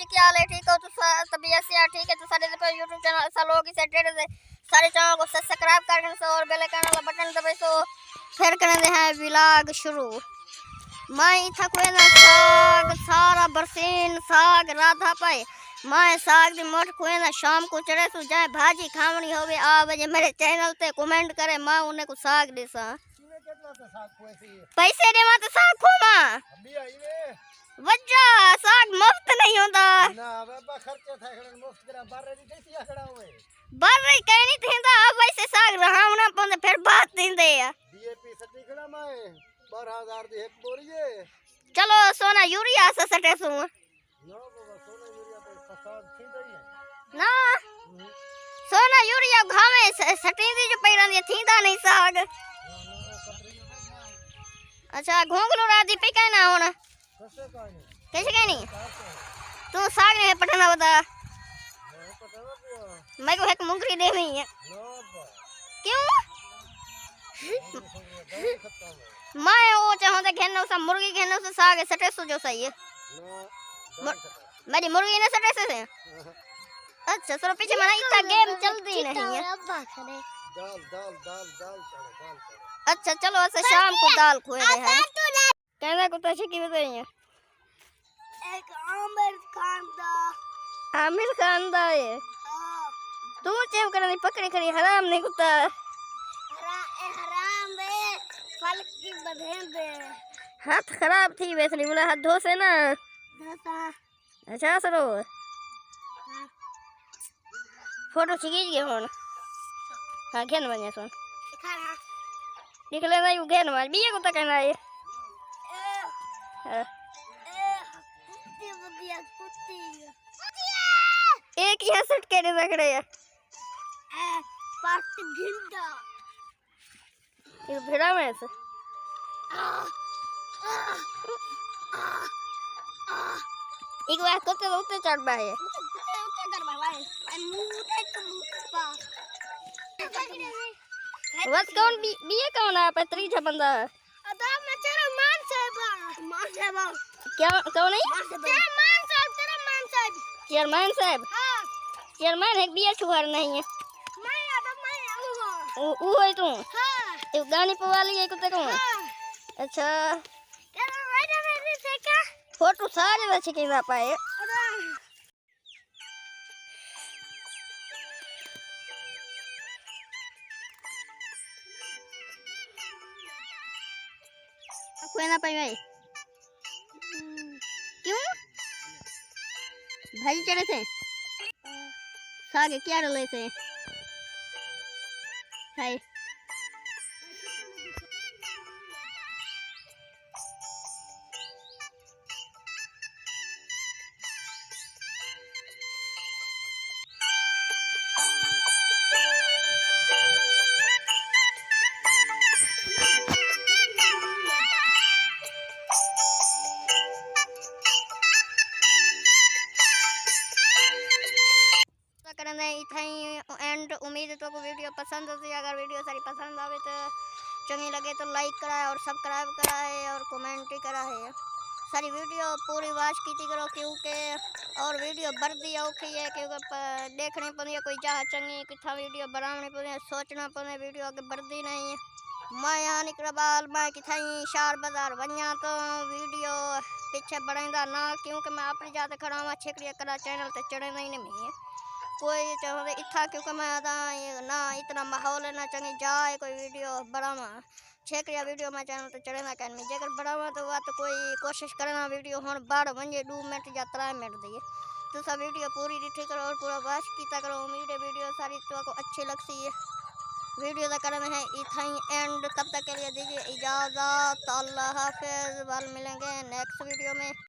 जी क्या हाल है? ठीक हो? तो तबीयत से यार ठीक है तो सारे यूट्यूब चैनल ऐसा लोग इसे ट्रेड से सारे चैनल को सब्सक्राइब करके सो और बेल आइकन वाला बटन दबाए सो फिर करने हैं व्लॉग शुरू। मैं इथा कोई ना साग सारा बरसीन साग राधा पाए मैं साग दी मोट कोई ना शाम को चढ़े तो जाए भाजी खावनी होवे आ बजे मेरे चैनल ते कमेंट करे मैं उन्हें को साग देसा पैसे दे मत साग खोमा वज्जा साग मुफ्त नहीं होता ना बाबा खर्चे थे मुफ्त करा बारे दी कैसी आखड़ा होए बारे कहनी थींदा अब वैसे साग रहावना पंदे फिर बात दींदे या डीएपी सटी खड़ा मैं 12000 दी एक बोरी है। चलो सोना यूरिया से सटे सु ना बाबा सोना यूरिया पे फसाद थी गई है ना सोना यूरिया घावे सटी दी जो पैरा दी थींदा नहीं साग। अच्छा घोंगलो रादी पे कहना होना कैसे कहनी तू साग ने पटना बता मैं को एक मुंगरी दे नहीं है क्यों मैं वो चाहूँ तो घेनो सा मुर्गी घेनो से साग सटे सो जो सही है मेरी मुर्गी ने सटे से अच्छा सर पीछे मना इतना गेम चलती नहीं है दाल दाल दाल दाल दाल अच्छा चलो ऐसे शाम को दाल खोए हैं कहना को तो की बताई है एक आमिर खान दा है तू चेव करनी पकड़ी खड़ी हराम नहीं कुत्ता हराम बे फल की बधें दे हाथ खराब थी वैसे बोला हाथ धो से ना अच्छा सरो फोटो खींच गए फोन हाँ घेन बने सुन निकले ना यू घेन मार बिया को तक ना ये एक ही हसट के रख रहे हैं पार्टी घिंटा ये भिड़ा में से एक बार करते तो उतने चढ़ पाए बस कौन बिया कौन है पत्री छपंदा अदा मैं तेरा मान साहब क्या कौन है तेरा मान साहब चेयरमैन साहब हां चेयरमैन है बिया छुआर नहीं है मैं वो है तू हां ये गानी पवाली है कुत्ते को अच्छा तेरा वाइडा में से क्या फोटो सारे अच्छे के ना पाए कोई ना पाई भाई क्यों भाई चढ़े थे सागे क्या डले थे हाय एंड उम्मीद है तो को वीडियो पसंद हो अगर वीडियो सारी पसंद आवे तो चंगी लगे तो लाइक कराए और सब्सक्राइब कराए और कमेंट ही कराए सारी वीडियो पूरी वाच की करो क्योंकि और वीडियो बढ़ती औखी है क्योंकि देखनी पड़ी है कोई चाह चंगी कितना वीडियो बनानी पड़ी है सोचना पड़े वीडियो आगे बढ़ती नहीं है मैं यहाँ निकल बाल मैं किथा शार बाजार बनिया तो वीडियो पीछे बढ़ेंदा ना क्योंकि मैं अपनी जाते खड़ा हुआ छिकड़िया करा चैनल ते चढ़े नहीं है कोई चाहे इतना क्योंकि मैं ना इतना माहौल है ना चंगी जाए कोई वीडियो बढ़ावा छेकड़िया वीडियो में चैनल तो चढ़े ना कर जेकर बढ़ावा तो वह तो कोई कोशिश करना वीडियो हम बाढ़ बजे 2 मिनट या 3 मिनट दिए तो सब वीडियो पूरी डिठी करो और पूरा वाच किया करो उम्मीद है वीडियो सारी तो को अच्छी लगती है वीडियो का करना है इतना ही एंड तब तक के लिए दीजिए इजाज़त अल्लाह हाफिज़। मिलेंगे नेक्स्ट वीडियो में।